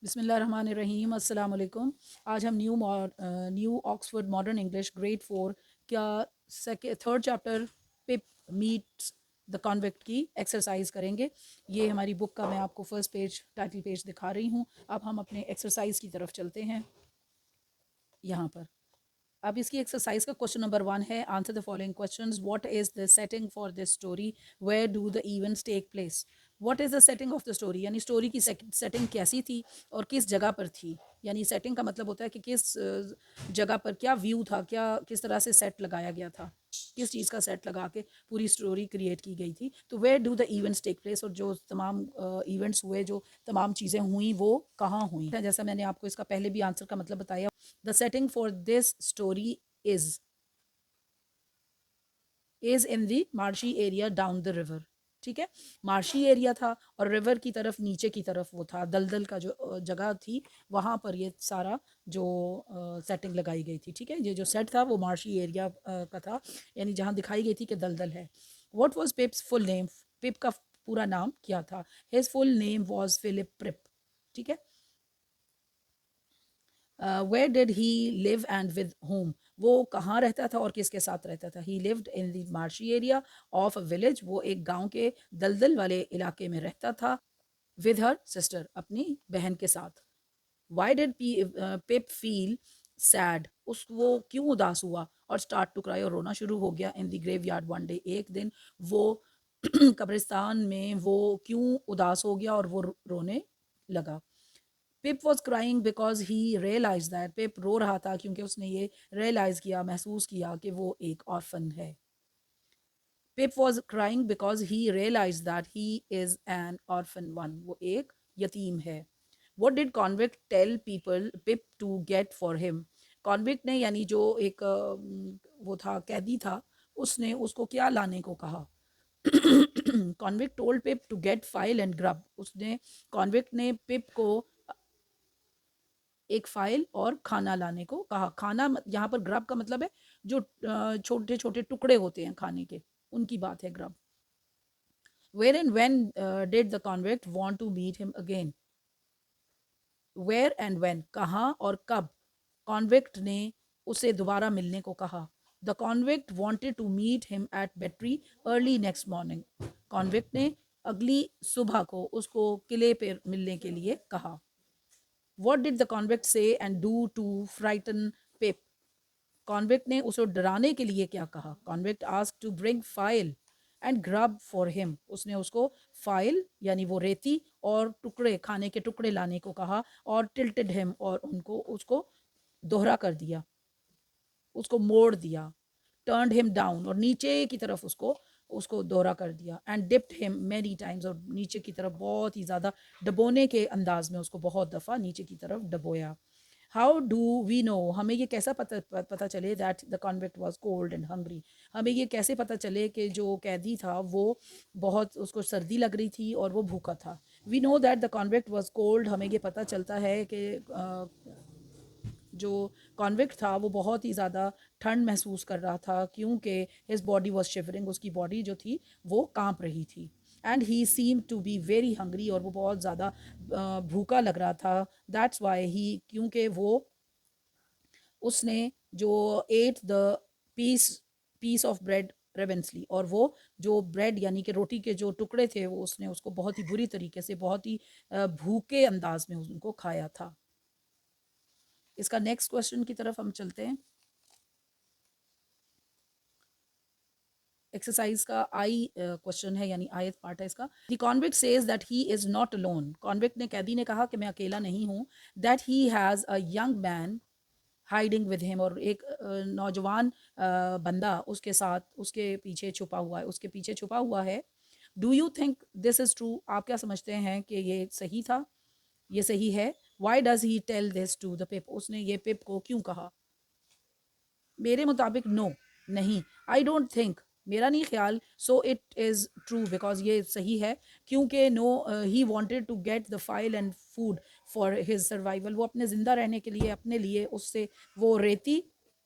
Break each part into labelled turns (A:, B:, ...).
A: बिस्मिल्लाहिर्रहमानिर्रहीम अस्सलाम वालेकुम। आज हम new Oxford modern English grade 4 का third chapter pip meets the convict की एक्सरसाइज करेंगे। ये हमारी बुक का मैं आपको फर्स्ट पेज टाइटल पेज दिखा रही हूँ। अब हम अपने एक्सरसाइज की तरफ चलते हैं। यहाँ पर अब इसकी एक्सरसाइज का क्वेश्चन नंबर 1 है, answer the following questions. What is the setting for this story, where do the events take place. What is the setting of the story, यानी स्टोरी की सेटिंग कैसी थी और किस जगह पर थी। यानी सेटिंग का मतलब होता है कि किस जगह पर क्या व्यू था, क्या किस तरह से सेट लगाया गया था, किस चीज़ का सेट लगा के पूरी स्टोरी क्रिएट की गई थी। तो where do the events take place, और जो तमाम इवेंट्स हुए, जो तमाम चीज़ें हुई, वो कहाँ हुई। जैसा मैंने आपको इसका पहले भी आंसर का मतलब बताया, the setting for this story is in the marshy area down the river. ठीक है, मार्शी एरिया था और रिवर की तरफ, नीचे की तरफ वो था, दलदल का जो जगह थी, वहाँ पर ये सारा जो सेटिंग लगाई गई थी। ठीक है, ये जो सेट था वो मार्शी एरिया का था, यानी जहाँ दिखाई गई थी कि दलदल है। What was Pip's full name, Pip का पूरा नाम क्या था। His full name was Philip Pirrip. ठीक है, where did he live and with whom, वो कहाँ रहता था और किसके साथ रहता था। He lived in the marshy area of a village, वो एक गांव के दलदल वाले इलाके में रहता था। विद हर सिस्टर, अपनी बहन के साथ। Why did pip feel sad, उस वो क्यों उदास हुआ और स्टार्ट टू क्राई, और रोना शुरू हो गया। In the graveyard one day, एक दिन वो कब्रिस्तान में वो क्यों उदास हो गया और वो रोने लगा। Pip was crying because he realise that, Pip रो रहा था क्योंकि उसने ये रियलाइज किया, महसूस किया कि वो एक ऑर्फन है। Pip was crying because he realise that he is an orphan one, वो एक यतीम है। What did convict tell people Pip to get for him, convict ने, यानी जो एक वो था, कैदी था, उसने उसको क्या लाने को कहा। Convict told Pip to get file and grub, उसने, कॉन्विक्ट ने पिप को एक फाइल और खाना लाने को कहा। खाना यहाँ पर ग्रब का मतलब है जो छोटे छोटे टुकड़े होते हैं खाने के, उनकी बात है grub. Where and when did the convict want to meet him again, where and when, कहाँ और कब कॉन्विक्ट ने उसे दोबारा मिलने को कहा। The convict wanted to meet him at battery early next morning, convict ने अगली सुबह को उसको किले पर मिलने के लिए कहा। What did the convict say and do to frighten Pip? Convict ने उसे डराने के लिए क्या कहा। Convict asked to bring file and grub for him, उसने उसको फाइल यानी वो रेती और टुकड़े, खाने के टुकड़े लाने को कहा। और टिल्टेड हिम, और उनको उसको दोहरा कर दिया, उसको मोड़ दिया। टर्नड हिम डाउन, और नीचे की तरफ उसको उसको दोहरा कर दिया। And dipped him many times, और नीचे की तरफ बहुत ही ज़्यादा डबोने के अंदाज में उसको बहुत दफ़ा नीचे की तरफ डबोया। हाउ डू वी नो, हमें ये कैसा पता चले that the convict was cold and hungry, हमें ये कैसे पता चले कि जो कैदी था वो बहुत, उसको सर्दी लग रही थी और वो भूखा था। We know that the convict was cold, हमें ये पता चलता है कि जो कॉन्विक्ट था वो बहुत ही ज़्यादा ठंड महसूस कर रहा था, क्योंकि हिज बॉडी वॉज शिवरिंग, उसकी बॉडी जो थी वो कांप रही थी। And he seem to be very hungry, और वो बहुत ज़्यादा भूखा लग रहा था। दैट्स वाई ही, क्योंकि वो, उसने जो ate the piece piece of bread ravenously, और वो जो ब्रेड यानी कि रोटी के जो टुकड़े थे, वो उसने उसको बहुत ही बुरी तरीके से, बहुत ही भूखे अंदाज में उनको खाया था। इसका नेक्स्ट क्वेश्चन की तरफ हम चलते हैं। एक्सरसाइज का आई क्वेश्चन है, यानी आयत पार्ट है इसका। The convict says that he is not alone, convict ने, कैदी ने कहा कि मैं अकेला नहीं हूँ। That he has a young man hiding with him, और एक नौजवान बंदा उसके साथ, उसके पीछे छुपा हुआ है, उसके पीछे छुपा हुआ है। Do you think this is true, आप क्या समझते हैं कि ये सही था, ये सही है। Why does he tell this to the Pip, उसने ये पिप को क्यों कहा। मेरे मुताबिक नो, नहीं। आई डोंट थिंक, मेरा नहीं ख्याल। So it is true, because ये सही है, क्योंकि no, he wanted to get the file and food for his survival, वो अपने ज़िंदा रहने के लिए, अपने लिए उससे वो रेती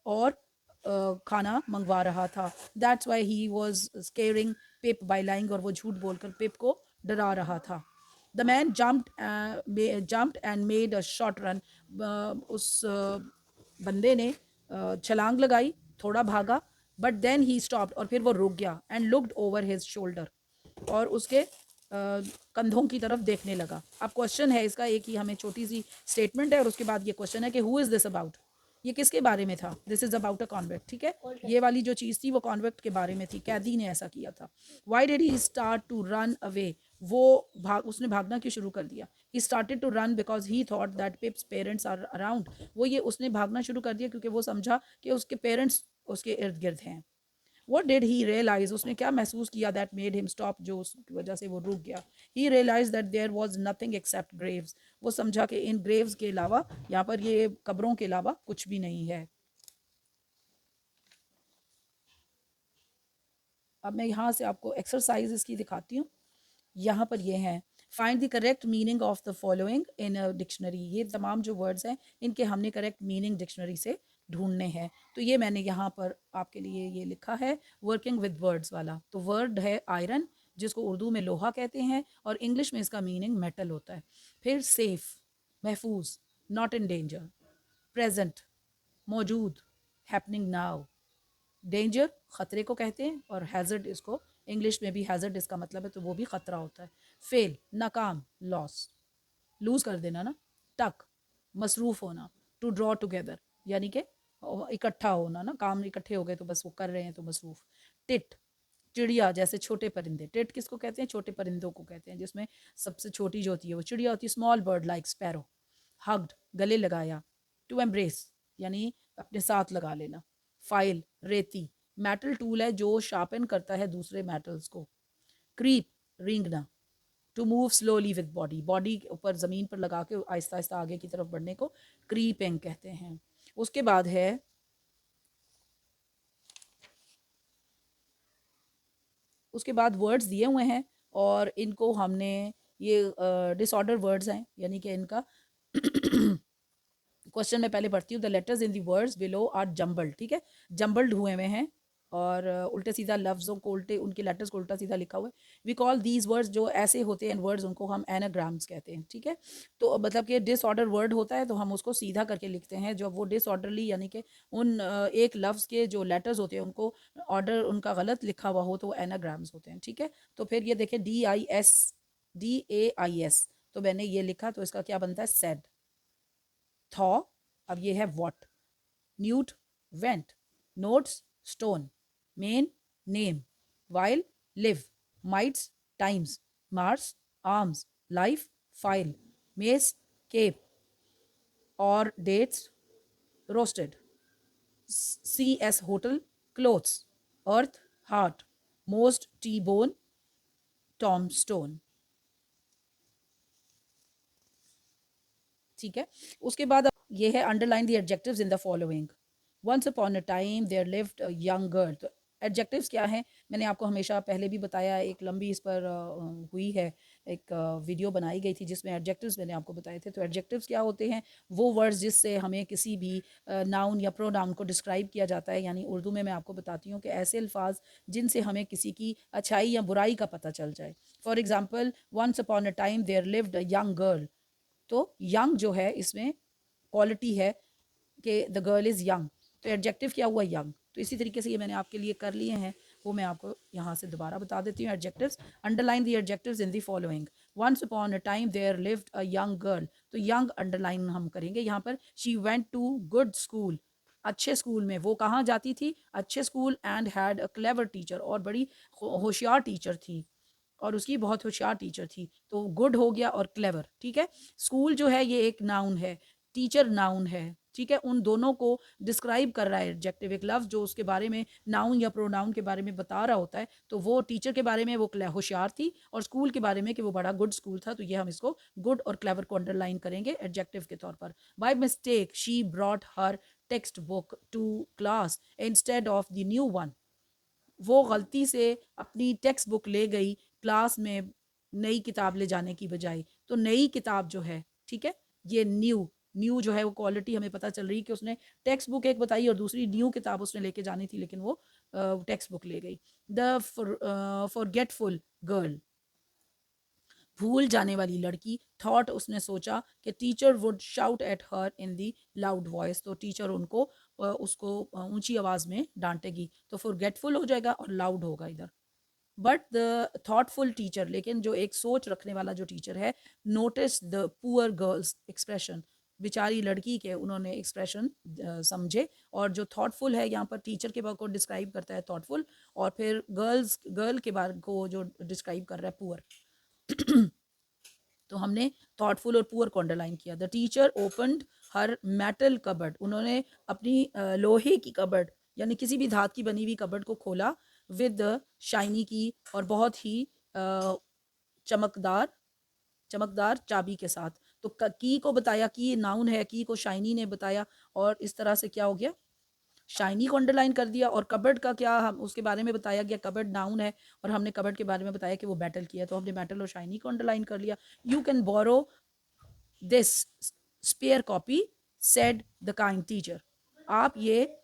A: और खाना मंगवा रहा था। That's why he was squaring pip bye lying, और वो झूठ बोलकर पिप को डरा रहा था। The man jumped and made a short run. उस बंदे ने छलांग लगाई, थोड़ा भागा, बट देन ही स्टॉप्ड, और फिर वो रुक गया, and looked over his shoulder, और उसके कंधों की तरफ देखने लगा. अब क्वेश्चन है इसका, एक ही हमें छोटी सी स्टेटमेंट है और उसके बाद ये क्वेश्चन है कि हु इज़ दिस अबाउट. ये किसके बारे में था? This is about a convict. ठीक है, ये वाली जो चीज़ थी वो कॉन्वेक्ट के बारे में थी, कैदी ने ऐसा किया था. Why did he start to run away? वो उसने भागना क्यों शुरू कर दिया? He started to run because he thought that Pip's parents are around. उसने भागना शुरू कर दिया क्योंकि वो समझा कि उसके पेरेंट्स उसके इर्द गिर्द हैं. What did he realize? उसने क्या महसूस किया that made him stop, जो उसकी वजह से वो रुक गया? He realized that there was nothing except graves. वो समझा कि इन graves के अलावा, यहाँ पर ये कब्रों के अलावा कुछ भी नहीं है. अब मैं यहाँ से आपको एक्सरसाइज इसकी दिखाती हूँ. यहाँ पर ये हैं, find the correct meaning of the following in a dictionary. ये तमाम जो वर्ड्स हैं इनके हमने करेक्ट मीनिंग डिक्शनरी से ढूंढने हैं. तो ये मैंने यहाँ पर आपके लिए ये लिखा है, वर्किंग विद वर्ड्स वाला. तो वर्ड है आयरन, जिसको उर्दू में लोहा कहते हैं, और इंग्लिश में इसका मीनिंग मेटल होता है. फिर सेफ, महफूज, नॉट इन डेंजर, प्रेजेंट, मौजूद, हैपनिंग नाउ, डेंजर ख़तरे को कहते हैं, और हैज़र्ड इसको इंग्लिश में भी हैज़र्ड इसका मतलब है, तो वो भी ख़तरा होता है. फेल, नाकाम, लॉस, लूज़ कर देना ना. टक, मसरूफ़ होना. टू ड्रॉ टुगेदर, यानी कि इकट्ठा होना ना, काम इकट्ठे हो गए तो बस वो कर रहे हैं तो मसरूफ़. टिट, चिड़िया, जैसे छोटे परिंदे. टिट किसको कहते हैं? छोटे परिंदों को कहते हैं, जिसमें सबसे छोटी जो होती है वो चिड़िया होती है. Small bird like sparrow. Hugged, गले लगाया. टू एम्ब्रेस, यानी अपने साथ लगा लेना. फाइल, रेती. मेटल टूल है जो शार्पन करता है दूसरे मेटल्स को. क्रीप, रेंगना. To move slowly with body, body के ऊपर ज़मीन पर लगा के आहिस्ता आहिस्ता आगे की तरफ बढ़ने को क्रीपिंग कहते हैं. उसके बाद है, उसके बाद वर्ड्स दिए हुए हैं और इनको हमने, ये डिसऑर्डर वर्ड्स हैं, यानी कि इनका क्वेश्चन में पहले पढ़ती हूँ. The letters in the words below are jumbled. ठीक है, जम्बल्ड हुए हुए हैं, और उल्टे सीधा लफ्ज़ों को, उल्टे उनके लेटर्स को उल्टा सीधा लिखा हुआ है. वी कॉल दीज वर्ड्स, जो ऐसे होते हैं वर्ड्स, उनको हम एनाग्राम्स कहते हैं. ठीक है, तो मतलब कि डिसऑर्डर वर्ड होता है तो हम उसको सीधा करके लिखते हैं. जब वो डिसऑर्डरली, यानी कि उन एक लफ्ज़ के जो लेटर्स होते हैं उनको ऑर्डर उनका गलत लिखा हुआ हो, तो वो एनाग्राम्स होते हैं. ठीक है, तो फिर ये देखें, DAIS, तो मैंने ये लिखा, तो इसका क्या बनता है? सेड. थॉ, अब ये है what. Newt, went. Notes, stone. Main, name. While, live. Mites, times. Mars, arms. Life, file. Mess, cape. और dates, roasted. CS, hotel. Clothes, earth, heart. Most, T bone. Tom stone. ठीक है, उसके बाद ये है, underline the adjectives in the following. Once upon a time there lived a young girl. तो adjectives क्या हैं, मैंने आपको हमेशा पहले भी बताया, एक लंबी इस पर हुई है, एक वीडियो बनाई गई थी जिसमें एडजेक्टिव्स मैंने आपको बताए थे. तो एडजेक्टिव्स क्या होते हैं? वो वर्ड्स जिससे हमें किसी भी नाउन या प्रोनाउन को डिस्क्राइब किया जाता है, यानी उर्दू में मैं आपको बताती हूँ कि ऐसे अल्फाज जिनसे हमें किसी की अच्छाई या बुराई का पता चल जाए. For example, once upon a time there lived a young girl. तो यंग जो है इसमें क्वालिटी है कि द गर्ल इज़ यंग, तो एडजेक्टिव क्या हुआ? यंग. तो इसी तरीके से ये मैंने आपके लिए कर लिए हैं, वो मैं आपको यहाँ से दोबारा बता देती हूँ. Adjectives, underline the adjectives in the following. Once upon a time there lived a young girl. तो यंग अंडरलाइन हम करेंगे यहाँ पर. She went to good school. अच्छे स्कूल में. वो कहाँ जाती थी? अच्छे school. And had a clever teacher, और बड़ी होशियार टीचर थी, और उसकी बहुत होशियार टीचर थी. तो गुड हो गया और क्लेवर. ठीक है, स्कूल जो है ये एक नाउन है, टीचर नाउन है. ठीक है, उन दोनों को डिस्क्राइब कर रहा है एडजेक्टिव. एक लफ्ज़ जो उसके बारे में नाउन या प्रोनाउन के बारे में बता रहा होता है, तो वो टीचर के बारे में वो होशियार थी, और स्कूल के बारे में कि वो बड़ा गुड स्कूल था. तो ये हम इसको गुड और क्लेवर को अंडरलाइन करेंगे एडजेक्टिव के तौर पर. By mistake she brought her text book to class instead of the new one. वो गलती से अपनी टेक्स्ट बुक ले गई क्लास में, नई किताब ले जाने की बजाय. तो नई किताब जो है, ठीक है, ये न्यू, न्यू जो है वो क्वालिटी हमें पता चल रही कि उसने टेक्स्ट बुक एक बताई और दूसरी न्यू किताब उसने लेके जानी थी, लेकिन वो टेक्स्ट बुक ले गई. The forgetful girl. भूल जाने वाली लड़की, थॉट उसने सोचा कि teacher would shout at her in the loud voice, तो टीचर उसको ऊंची आवाज में डांटेगी, तो फॉरगेटफुल हो जाएगा और लाउड होगा इधर। बट द थॉटफुल टीचर, लेकिन जो एक सोच रखने वाला जो टीचर है, notice the poor girls expression, बेचारी लड़की के उन्होंने एक्सप्रेशन समझे। और जो थॉटफुल है यहाँ पर टीचर के बारे को डिस्क्राइब करता है थॉटफुल, और फिर गर्ल के बारे को जो डिस्क्राइब कर रहा है पुअर। तो हमने थॉटफुल और पुअर को अंडरलाइन किया। The teacher opened her metal cupboard, उन्होंने अपनी लोहे की कबर्ड यानी किसी भी धात की बनी हुई कबर्ड को खोला, विद शाइनी की, और बहुत ही चमकदार चमकदार चाबी के साथ। तो की को बताया, की नाउन है, की को शाइनी ने बताया, और इस तरह से क्या हो गया, शाइनी को अंडरलाइन कर दिया। और कबर्ड का क्या, हम उसके बारे में बताया गया, कबर्ड नाउन है, और हमने कबर्ड के बारे में बताया कि वो बैटल किया, तो हमने बैटल और शाइनी को अंडरलाइन कर लिया। You can borrow this spare copy, said the kind teacher, आप ये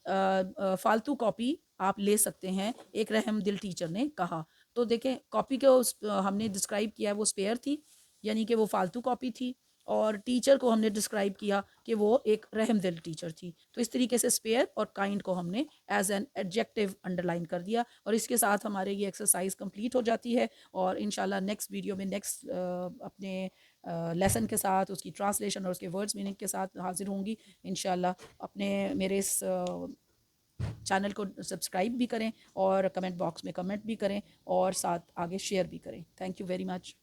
A: फालतू कॉपी आप ले सकते हैं, एक रहम दिल टीचर ने कहा। तो देखें, कॉपी को हमने डिस्क्राइब किया वो स्पेयर थी, यानी कि वो फालतू कॉपी थी, और टीचर को हमने डिस्क्राइब किया कि वो एक रहम दिल टीचर थी। तो इस तरीके से स्पेयर और काइंड को हमने एज एन एडजेक्टिव अंडरलाइन कर दिया। और इसके साथ हमारे ये एक्सरसाइज कंप्लीट हो जाती है, और इंशाल्लाह नेक्स्ट वीडियो में नेक्स्ट अपने लेसन के साथ, उसकी ट्रांसलेशन और उसके वर्ड्स मीनिंग के साथ हाजिर होंगी इंशाल्लाह। अपने मेरे इस चैनल को सब्सक्राइब भी करें, और कमेंट बॉक्स में कमेंट भी करें, और साथ आगे शेयर भी करें। Thank you very much.